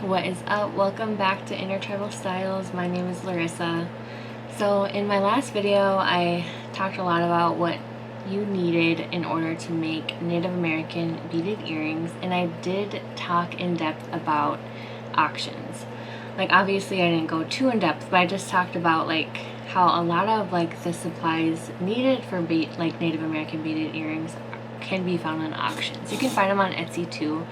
What is up? Welcome back to Intertribal Styles. My name is Larissa. So in my last video I talked a lot about what you needed in order to make Native American beaded earrings, and I did talk in depth about auctions. Like obviously I didn't go too in depth, but I just talked about like how a lot of like the supplies needed for Native American beaded earrings can be found in auctions. You can find them on Etsy too.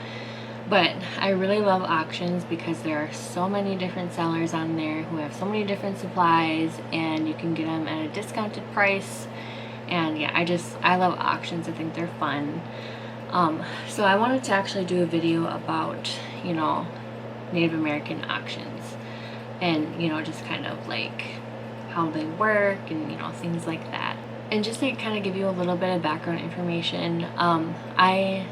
But I really love auctions because there are so many different sellers on there who have so many different supplies, and you can get them at a discounted price. And yeah, I love auctions. I think they're fun. So I wanted to actually do a video about, Native American auctions and, just kind of like how they work and, things like that. And just to kind of give you a little bit of background information, I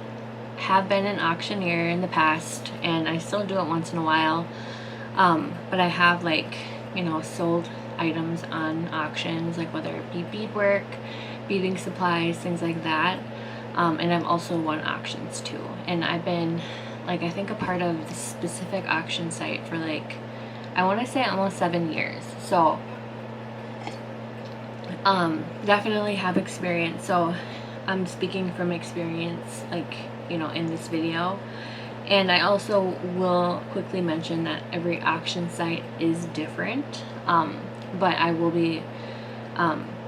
have been an auctioneer in the past, and I still do it once in a while, but I have sold items on auctions, like whether it be beadwork, beading supplies, things like that, and I've also won auctions too. And I've been I think a part of the specific auction site for I want to say almost 7 years, so definitely have experience. So I'm speaking from experience in this video. And I also will quickly mention that every auction site is different, but I will be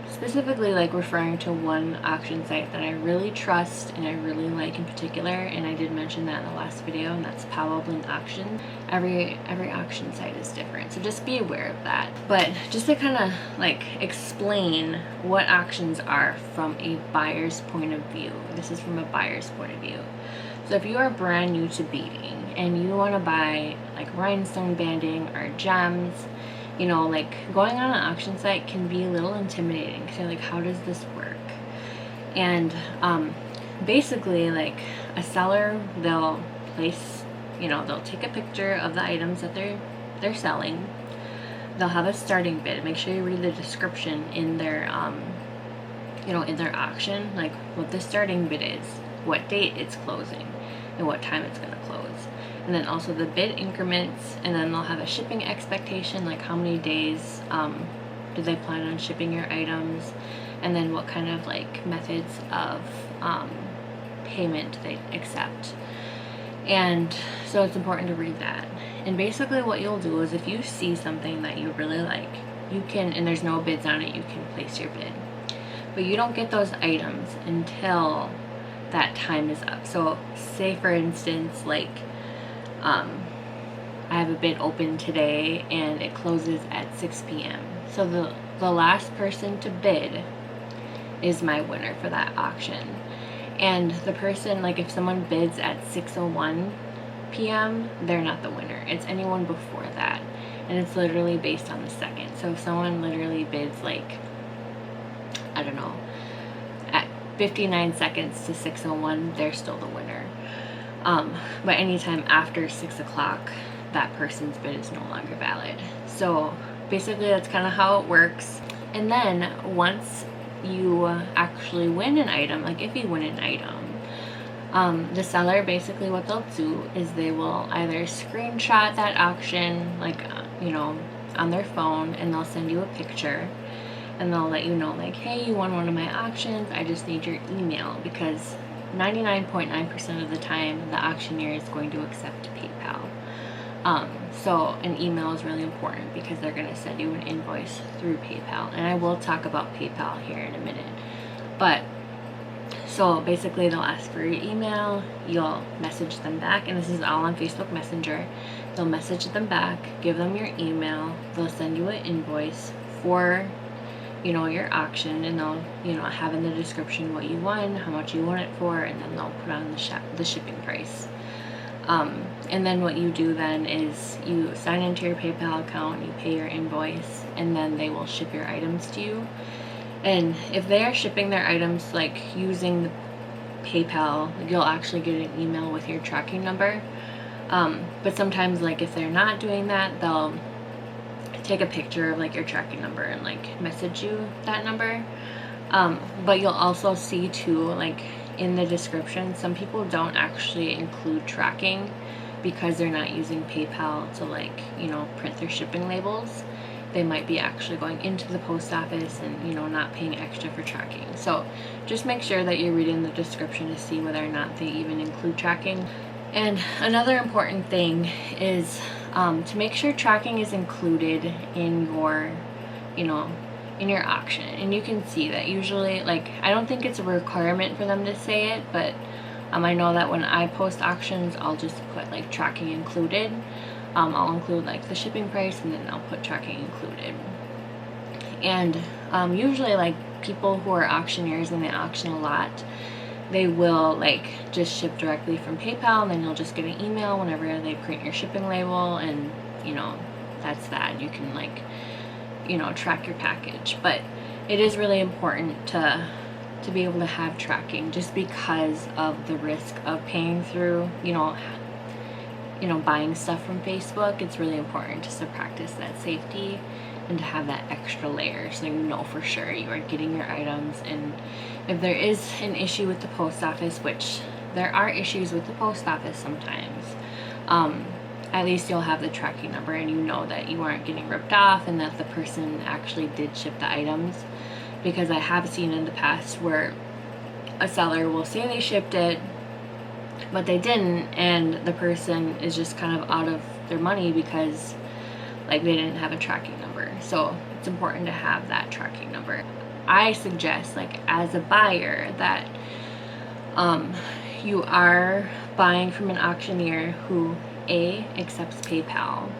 specifically referring to one auction site that I really trust and I really like in particular, and I did mention that in the last video, and that's Beading Auction. Every auction site is different, so just be aware of that. But just to kind of explain what auctions are from a buyer's point of view, this is from a buyer's point of view. So if you are brand new to beading and you want to buy rhinestone banding or gems, going on an auction site can be a little intimidating because you're how does this work? And basically a seller, they'll place, they'll take a picture of the items that they're selling. They'll have a starting bid. Make sure you read the description in their in their auction, what the starting bid is, what date it's closing, and what time it's going to close. And then also the bid increments, and then they'll have a shipping expectation, how many days do they plan on shipping your items, and then what kind of methods of payment they accept. And so it's important to read that. And basically what you'll do is if you see something that you really like, you can, and there's no bids on it, you can place your bid. But you don't get those items until that time is up. So say for instance I have a bid open today and it closes at 6 p.m. So the last person to bid is my winner for that auction. And the person, if someone bids at 6:01 p.m., they're not the winner. It's anyone before that. And it's literally based on the second. So if someone literally bids I don't know, at 59 seconds to 6:01, they're still the winner. But anytime after 6 o'clock, that person's bid is no longer valid. So basically that's kind of how it works. And then once you actually win an item, if you win an item, the seller, basically what they'll do is they will either screenshot that auction on their phone, and they'll send you a picture, and they'll let you know hey, you won one of my auctions, I just need your email, because 99.9% of the time the auctioneer is going to accept PayPal. So an email is really important because they're going to send you an invoice through PayPal, and I will talk about PayPal here in a minute. But so basically they'll ask for your email, you'll message them back, and this is all on Facebook Messenger. They'll message them back, give them your email, they'll send you an invoice for your auction, and they'll have in the description what you won, how much you won it for, and then they'll put on the shipping price. And then what you do then is you sign into your PayPal account, you pay your invoice, and then they will ship your items to you. And if they are shipping their items using the PayPal, you'll actually get an email with your tracking number. But sometimes if they're not doing that, they'll take a picture of your tracking number and message you that number. But you'll also see too in the description, some people don't actually include tracking because they're not using PayPal to like, you know, print their shipping labels, they might be actually going into the post office and, you know, not paying extra for tracking. So just make sure that you're reading the description to see whether or not they even include tracking. And another important thing is to make sure tracking is included in your, you know, in your auction. And you can see that usually, like, I don't think it's a requirement for them to say it, but I know that when I post auctions, I'll just put like tracking included. I'll include like the shipping price, and then I'll put tracking included. And usually, like, people who are auctioneers and they auction a lot, they will like just ship directly from PayPal, and then you'll just get an email whenever they print your shipping label, and you know, that's that. You can, like, you know, track your package. But it is really important to be able to have tracking, just because of the risk of paying through, you know, buying stuff from Facebook. It's really important just to practice that safety and to have that extra layer, so you know for sure you are getting your items. And if there is an issue with the post office, which there are issues with the post office sometimes, at least you'll have the tracking number, and you know that you aren't getting ripped off and that the person actually did ship the items. Because I have seen in the past where a seller will say they shipped it, but they didn't, and the person is just kind of out of their money because like they didn't have a tracking number. So it's important to have that tracking number. I suggest, like, as a buyer, that you are buying from an auctioneer who accepts PayPal.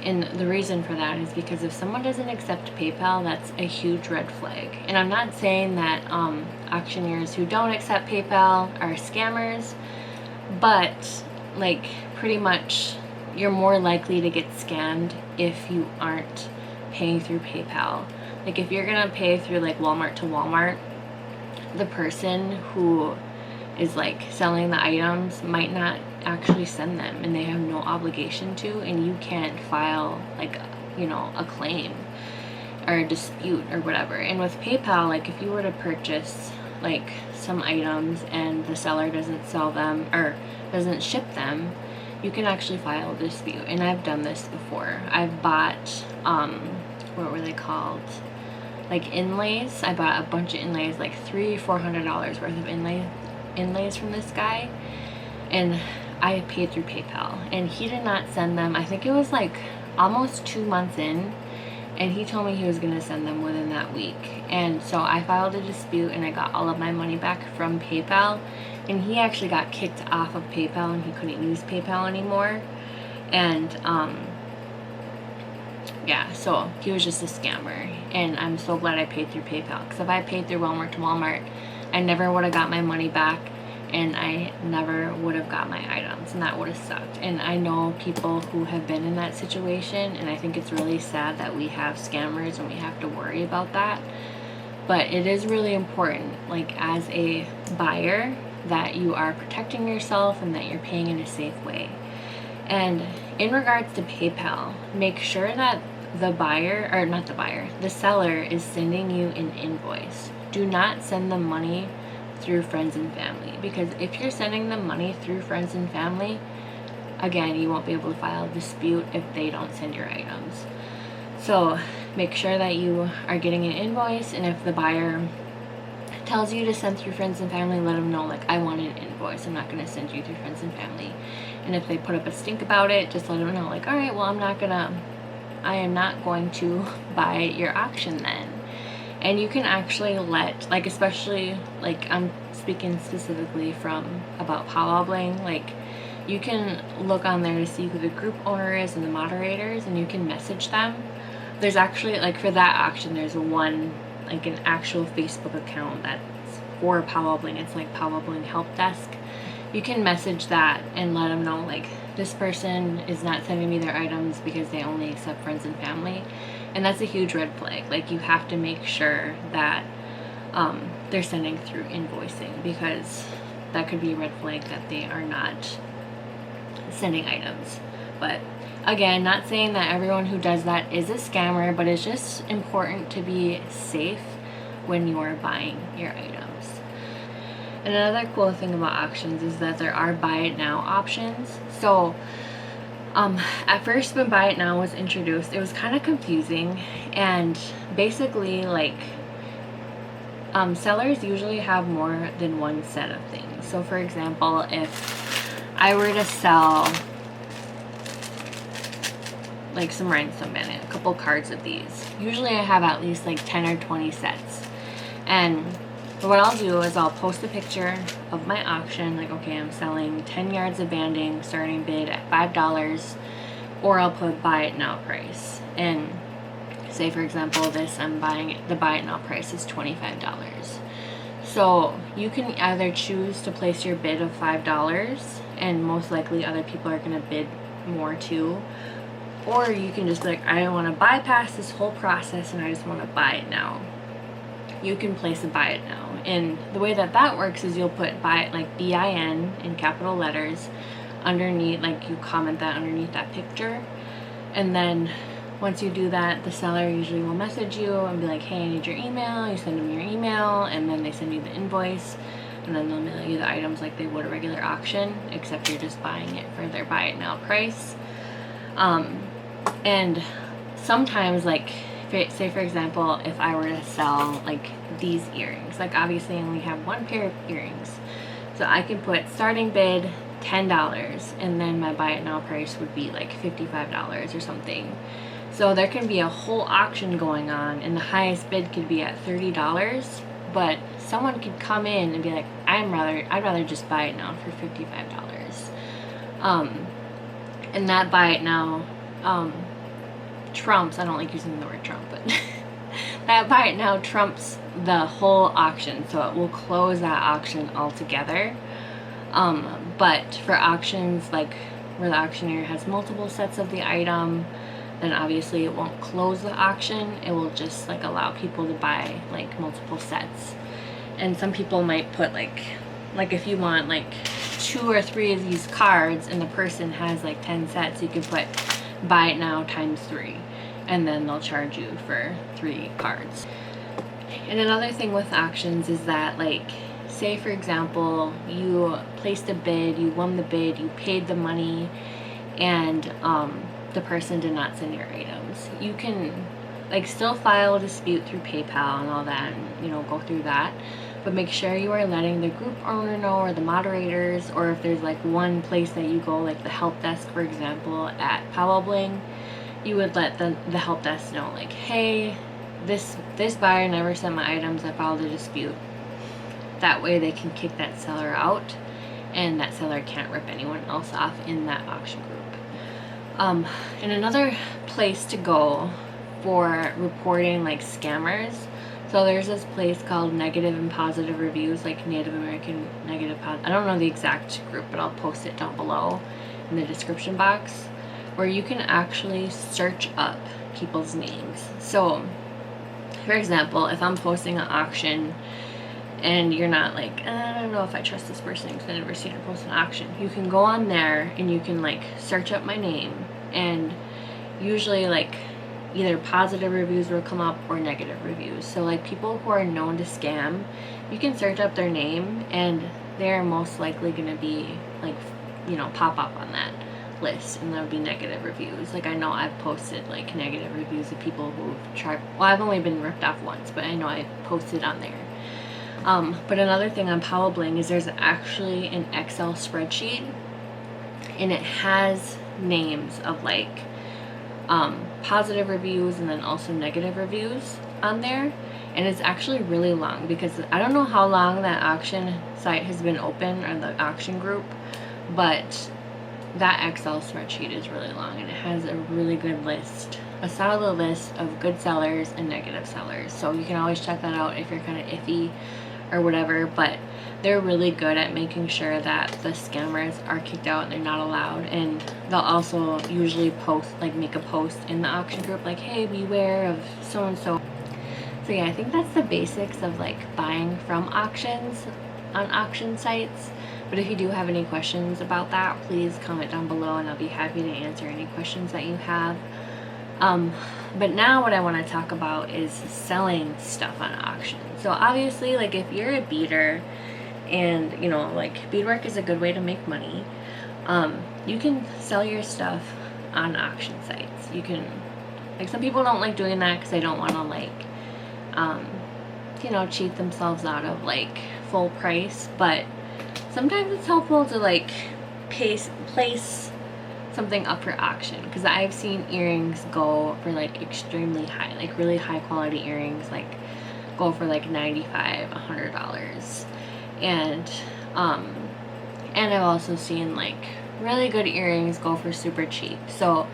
And the reason for that is because if someone doesn't accept PayPal, that's a huge red flag. And I'm not saying that auctioneers who don't accept PayPal are scammers, but like pretty much you're more likely to get scammed if you aren't paying through PayPal. Like, if you're gonna pay through like Walmart to Walmart, the person who is like selling the items might not actually send them, and they have no obligation to, and you can't file like, you know, a claim or a dispute or whatever. And with PayPal, like, if you were to purchase like some items and the seller doesn't sell them or doesn't ship them, you can actually file a dispute. And I've done this before. I've bought what were they called, like inlays. I bought a bunch of inlays, like $300-400 worth of inlays from this guy, and I paid through PayPal, and he did not send them. I think it was like almost 2 months in, and he told me he was going to send them within that week. And so I filed a dispute, and I got all of my money back from PayPal, and he actually got kicked off of PayPal, and he couldn't use PayPal anymore. And yeah, so he was just a scammer, and I'm so glad I paid through PayPal, because if I paid through Walmart to Walmart, I never would have got my money back, and I never would have got my items, and that would have sucked. And I know people who have been in that situation, and I think it's really sad that we have scammers and we have to worry about that. But it is really important, like, as a buyer, that you are protecting yourself and that you're paying in a safe way. And in regards to PayPal, make sure that the seller is sending you an invoice. Do not send them money through friends and family, because if you're sending them money through friends and family, again, you won't be able to file a dispute if they don't send your items. So make sure that you are getting an invoice, and if the buyer tells you to send through friends and family, let them know, like, I want an invoice, I'm not going to send you through friends and family. And if they put up a stink about it, just let them know, like, all right, well, I am not going to buy your auction then. And you can actually let, like, especially, like, I'm speaking specifically about Powwow Bling, like, you can look on there to see who the group owner is and the moderators, and you can message them. There's actually, like, for that auction, there's one, like, an actual Facebook account that's for Powwow Bling. It's like Powwow Bling Help Desk. You can message that and let them know, like, this person is not sending me their items because they only accept friends and family. And that's a huge red flag. Like, you have to make sure that they're sending through invoicing, because that could be a red flag that they are not sending items. But again, not saying that everyone who does that is a scammer, but it's just important to be safe when you are buying your items. And another cool thing about auctions is that there are buy it now options. So at first when buy it now was introduced, it was kind of confusing, and basically like sellers usually have more than one set of things. So for example, if I were to sell like some rhinestone banding, a couple cards of these, usually I have at least like 10 or 20 sets. And what I'll do is I'll post a picture of my auction, like, okay, I'm selling 10 yards of banding, starting bid at $5, or I'll put buy it now price. And say for example this, I'm buying it, the buy it now price is $25. So you can either choose to place your bid of $5, and most likely other people are going to bid more too, or you can just be like, I don't want to bypass this whole process and I just want to buy it now. You can place a buy it now, and the way that that works is you'll put buy it, like BIN in capital letters underneath, like you comment that underneath that picture, and then once you do that, the seller usually will message you and be like, hey, I need your email. You send them your email, and then they send you the invoice, and then they'll mail you the items like they would a regular auction, except you're just buying it for their buy it now price. And sometimes, like, say for example, if I were to sell like these earrings, like obviously I only have one pair of earrings, so I can put starting bid $10, and then my buy it now price would be like $55 or something. So there can be a whole auction going on, and the highest bid could be at $30, but someone could come in and be like, I'd rather just buy it now for $55. And that buy it now trumps, I don't like using the word trump, but that buy it now trumps the whole auction, so it will close that auction altogether. But for auctions like where the auctioneer has multiple sets of the item, then obviously it won't close the auction. It will just like allow people to buy like multiple sets. And some people might put like if you want like 2 or 3 of these cards and the person has like 10 sets, you can put buy it now times 3, and then they'll charge you for 3 cards. And another thing with auctions is that, like, say for example you placed a bid, you won the bid, you paid the money, and the person did not send your items. You can like still file a dispute through PayPal and all that, and go through that, but make sure you are letting the group owner know, or the moderators, or if there's like one place that you go, like the help desk for example at Powell Bling, you would let the help desk know, like, hey, this buyer never sent my items, I filed a dispute. That way they can kick that seller out, and that seller can't rip anyone else off in that auction group. And another place to go for reporting like scammers, so there's this place called Negative and Positive Reviews, like Native American Negative I don't know the exact group, but I'll post it down below in the description box, where you can actually search up people's names. So for example, if I'm posting an auction and you're not like, I don't know if I trust this person because I've never seen her post an auction, you can go on there and you can like search up my name, and usually like either positive reviews will come up or negative reviews. So like people who are known to scam, you can search up their name and they're most likely going to be like, pop up on that list, and there'll be negative reviews. Like I know I've posted like negative reviews of people who've tried, well, I've only been ripped off once, but I know I posted on there. But another thing on Powell Bling is there's actually an Excel spreadsheet, and it has names of like positive reviews and then also negative reviews on there, and it's actually really long, because I don't know how long that auction site has been open, or the auction group, but that Excel spreadsheet is really long, and it has a really good list, a solid list of good sellers and negative sellers. So you can always check that out if you're kind of iffy or whatever, but they're really good at making sure that the scammers are kicked out and they're not allowed. And they'll also usually post, like make a post in the auction group like, hey, beware of so and so. So yeah, I think that's the basics of like buying from auctions on auction sites. But if you do have any questions about that, please comment down below and I'll be happy to answer any questions that you have. But now what I want to talk about is selling stuff on auction. So obviously, like if you're a beader and you know, like beadwork is a good way to make money. You can sell your stuff on auction sites. You can, like, some people don't like doing that because they don't want to, like, you know, cheat themselves out of like full price, but sometimes it's helpful to like place something up for auction, because I've seen earrings go for like extremely high, like really high quality earrings, like go for like $95, $100, and I've also seen like really good earrings go for super cheap. So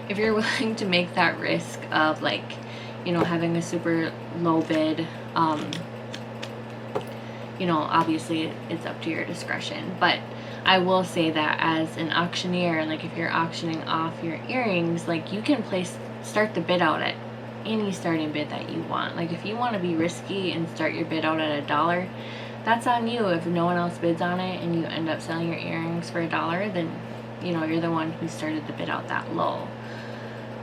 if you're willing to make that risk of, like, you know, having a super low bid, you know, obviously it's up to your discretion, but I will say that as an auctioneer, like if you're auctioning off your earrings, like you can start the bid out at any starting bid that you want. Like if you want to be risky and start your bid out at $1, that's on you. If no one else bids on it and you end up selling your earrings for $1, then, you know, you're the one who started the bid out that low.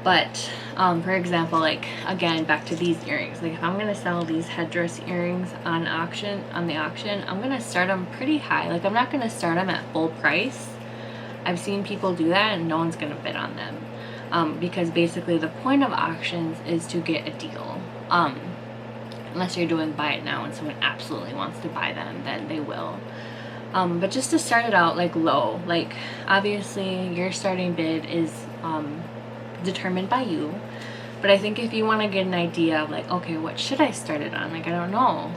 But for example, like again, back to these earrings, like if I'm gonna sell these headdress earrings on the auction, I'm gonna start them pretty high. Like I'm not gonna start them at full price. I've seen people do that and no one's gonna bid on them, because basically the point of auctions is to get a deal, unless you're doing buy it now and someone absolutely wants to buy them, then they will. But just to start it out like low, like obviously your starting bid is determined by you, but I think if you want to get an idea of like, okay, what should I start it on, like I don't know,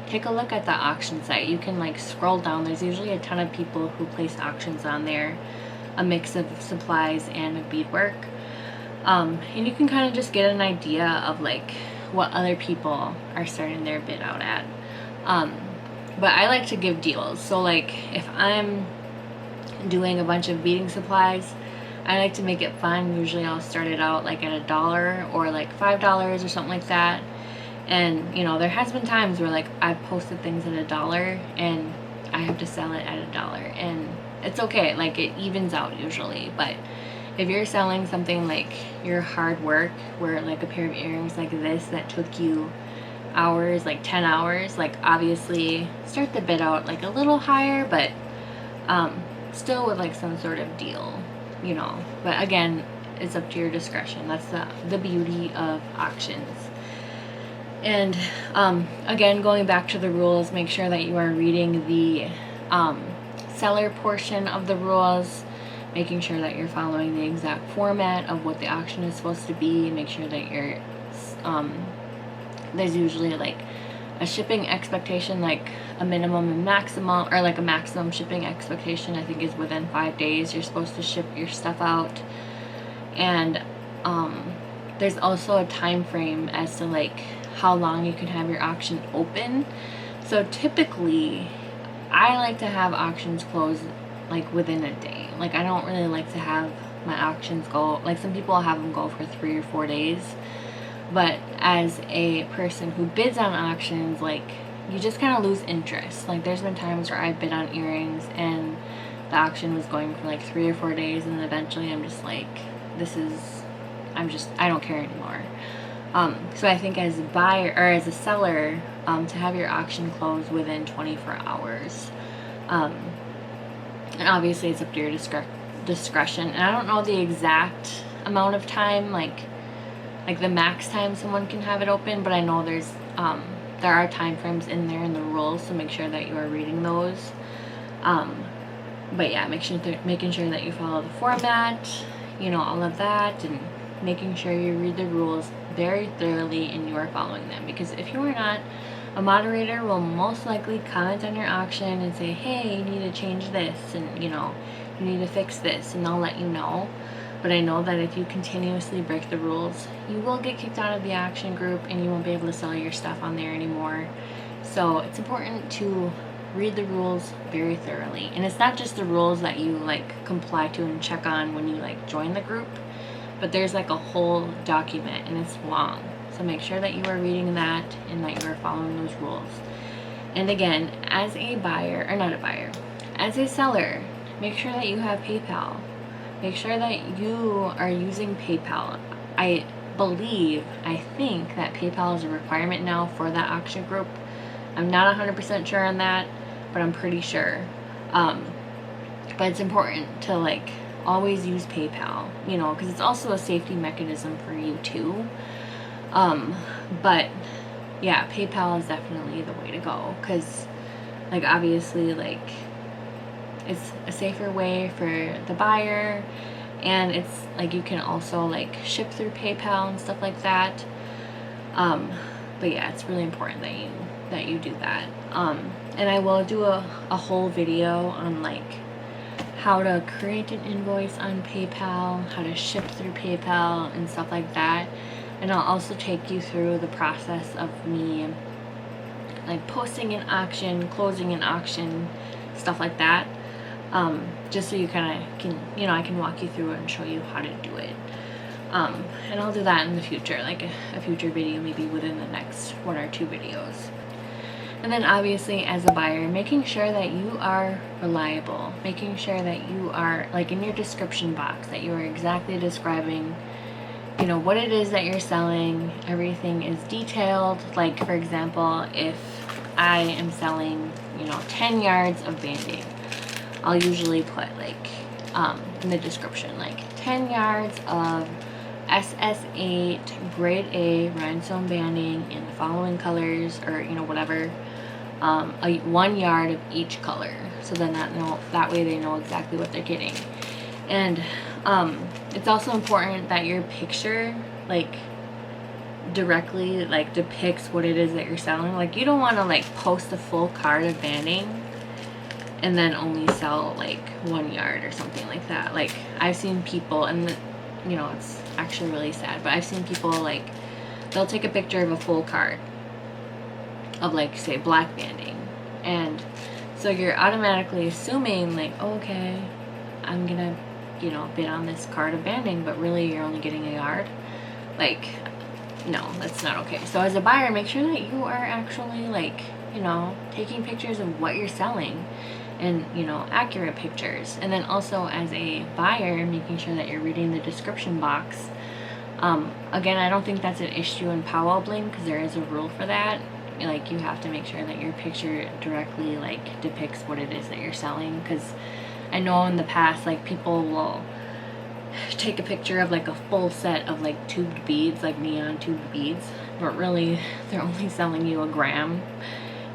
take a look at the auction site. You can like scroll down, there's usually a ton of people who place auctions on there, a mix of supplies and of beadwork, and you can kind of just get an idea of like what other people are starting their bid out at. But I like to give deals. So like if I'm doing a bunch of beading supplies, I like to make it fun. Usually I'll start it out like at $1 or like $5 or something like that. And you know, there has been times where like I've posted things at $1 and I have to sell it at $1, and it's okay, like it evens out usually. But if you're selling something like your hard work, where like a pair of earrings like this that took you hours, like 10 hours, like obviously start the bid out like a little higher, but still with like some sort of deal, you know. But again, it's up to your discretion. That's the beauty of auctions. And again, going back to the rules, make sure that you are reading the seller portion of the rules, making sure that you're following the exact format of what the auction is supposed to be. Make sure that you're there's usually like a shipping expectation, like a minimum and maximum, or like a maximum shipping expectation I think is within 5 days you're supposed to ship your stuff out. And there's also a time frame as to like how long you can have your auction open. So typically I like to have auctions close like within a day. Like I don't really like to have my auctions go, like some people have them go for 3 or 4 days. But as a person who bids on auctions, like you just kind of lose interest. Like there's been times where I bid on earrings and the auction was going for like 3 or 4 days, and then eventually I'm just like, I don't care anymore. So I think as a buyer or as a seller, to have your auction close within 24 hours. And obviously it's up to your discretion. And I don't know the exact amount of time, like the max time someone can have it open, but I know there are time frames in there in the rules, so make sure that you are reading those. But yeah, making sure that you follow the format, you know, all of that, and making sure you read the rules very thoroughly and you are following them. Because if you are not, a moderator will most likely comment on your auction and say, hey, you need to change this, and you know, you need to fix this, and they'll let you know. But I know that if you continuously break the rules, you will get kicked out of the auction group and you won't be able to sell your stuff on there anymore. So it's important to read the rules very thoroughly. And it's not just the rules that you like comply to and check on when you like join the group, but there's like a whole document and it's long. So make sure that you are reading that and that you are following those rules. And again, as a buyer, or not a buyer, as a seller, make sure that you have PayPal. Make sure that you are using PayPal. I think that PayPal is a requirement now for that auction group. I'm not 100% sure on that, but I'm pretty sure. But it's important to like always use PayPal, you know, because it's also a safety mechanism for you too. But yeah, PayPal is definitely the way to go, because like obviously like it's a safer way for the buyer, and it's like you can also like ship through PayPal and stuff like that. But yeah, it's really important that you do that. And I will do a whole video on like how to create an invoice on PayPal, how to ship through PayPal and stuff like that. And I'll also take you through the process of me like posting an auction, closing an auction, stuff like that. Just so you kind of can, you know, I can walk you through it and show you how to do it. And I'll do that in the future, like a future video, maybe within the next 1 or 2 videos. And then obviously as a buyer, making sure that you are reliable, making sure that you are like in your description box, that you are exactly describing, you know, what it is that you're selling. Everything is detailed. Like for example, if I am selling, you know, 10 yards of banding, I'll usually put like in the description like 10 yards of SS8 grade A rhinestone banding in the following colors, or you know, whatever, 1 yard of each color, so then that way they know exactly what they're getting. And it's also important that your picture like directly like depicts what it is that you're selling. Like you don't want to like post a full card of banding and then only sell like 1 yard or something like that. Like I've seen people, and you know, it's actually really sad, but I've seen people like they'll take a picture of a full card of like say black banding, and so you're automatically assuming like, oh, okay, I'm gonna, you know, bid on this card of banding, but really you're only getting a yard. Like, no, that's not okay. So as a buyer, make sure that you are actually like, you know, taking pictures of what you're selling, and you know, accurate pictures. And then also as a buyer, making sure that you're reading the description box. Again, I don't think that's an issue in Powwow Bling, because there is a rule for that. Like you have to make sure that your picture directly like depicts what it is that you're selling, because I know in the past like people will take a picture of like a full set of like tubed beads, like neon tubed beads, but really they're only selling you a gram,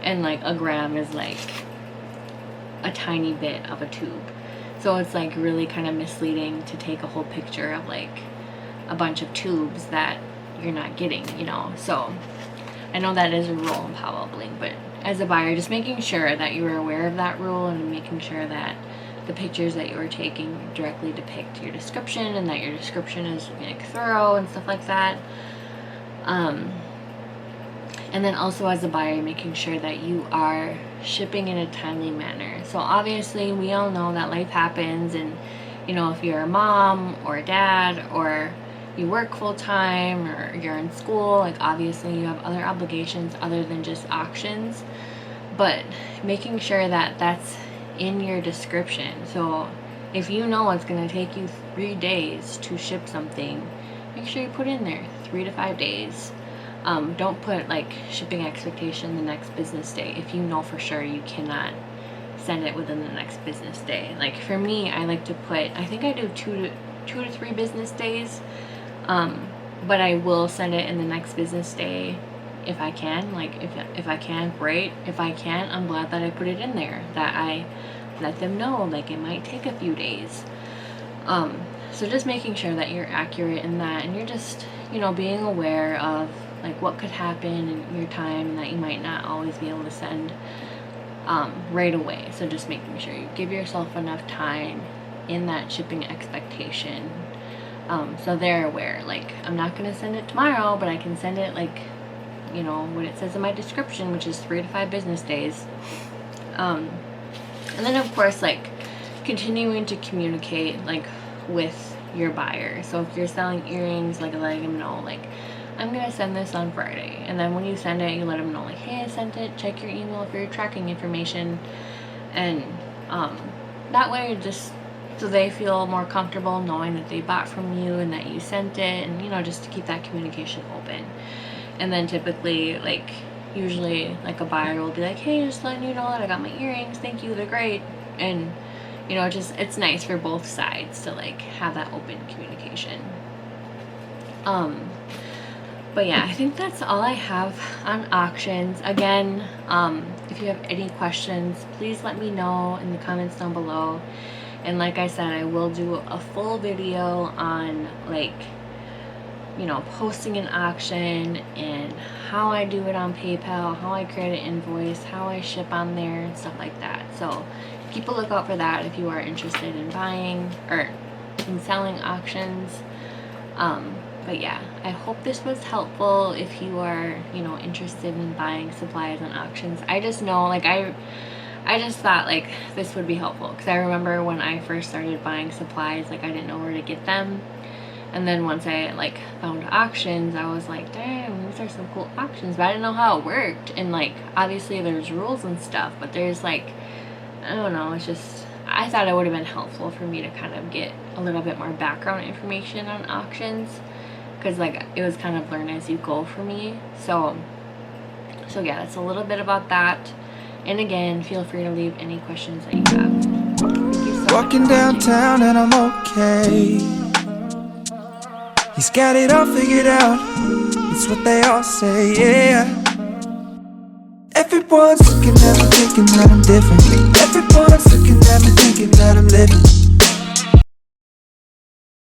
and like a gram is like a tiny bit of a tube. So it's like really kind of misleading to take a whole picture of like a bunch of tubes that you're not getting, you know. So I know that is a rule in Powwow Bling, but as a buyer, just making sure that you are aware of that rule, and making sure that the pictures that you are taking directly depict your description, and that your description is like thorough and stuff like that. And then also as a buyer, making sure that you are shipping in a timely manner. So obviously we all know that life happens, and you know, if you're a mom or a dad, or you work full-time, or you're in school, like obviously you have other obligations other than just auctions. But making sure that that's in your description. So if you know it's going to take you 3 days to ship something, make sure you put in there 3 to 5 days. Don't put like shipping expectation the next business day if you know for sure you cannot send it within the next business day. Like for me, I like to put, I think I do 2 to 3 business days, but I will send it in the next business day if I can. Like if I can, great. If I can't, I'm glad that I put it in there, that I let them know like it might take a few days. So just making sure that you're accurate in that, and you're just, you know, being aware of like what could happen in your time, and that you might not always be able to send right away. So just making sure you give yourself enough time in that shipping expectation, so they're aware, like I'm not going to send it tomorrow, but I can send it like, you know, what it says in my description, which is 3 to 5 business days. And then of course like continuing to communicate like with your buyer. So if you're selling earrings, like letting them know like, I'm gonna send this on Friday, and then when you send it, you let them know like, hey, I sent it, check your email for your tracking information. And that way, just so they feel more comfortable knowing that they bought from you and that you sent it, and you know, just to keep that communication open. And then typically, like, usually like a buyer will be like, hey, just letting you know that I got my earrings, thank you, they're great. And you know, just it's nice for both sides to like have that open communication. But yeah, I think that's all I have on auctions. Again, if you have any questions, please let me know in the comments down below. And like I said, I will do a full video on like, you know, posting an auction and how I do it on PayPal, how I create an invoice, how I ship on there and stuff like that. So keep a lookout for that if you are interested in buying or in selling auctions. But yeah, I hope this was helpful if you are, you know, interested in buying supplies on auctions. I just know, like, I just thought like this would be helpful because I remember when I first started buying supplies, like I didn't know where to get them. And then once I like found auctions, I was like, damn, these are some cool auctions, but I didn't know how it worked. And like, obviously there's rules and stuff, but there's like, I don't know, it's just, I thought it would have been helpful for me to kind of get a little bit more background information on auctions, because like it was kind of learn as you go for me. So yeah, that's a little bit about that. And again, feel free to leave any questions that you have. Thank you so Walking much for downtown and I'm okay. He's got it all figured out. It's what they all say, yeah. Everyone's looking at me thinking that I'm different. Everyone's looking at me thinking that I'm living.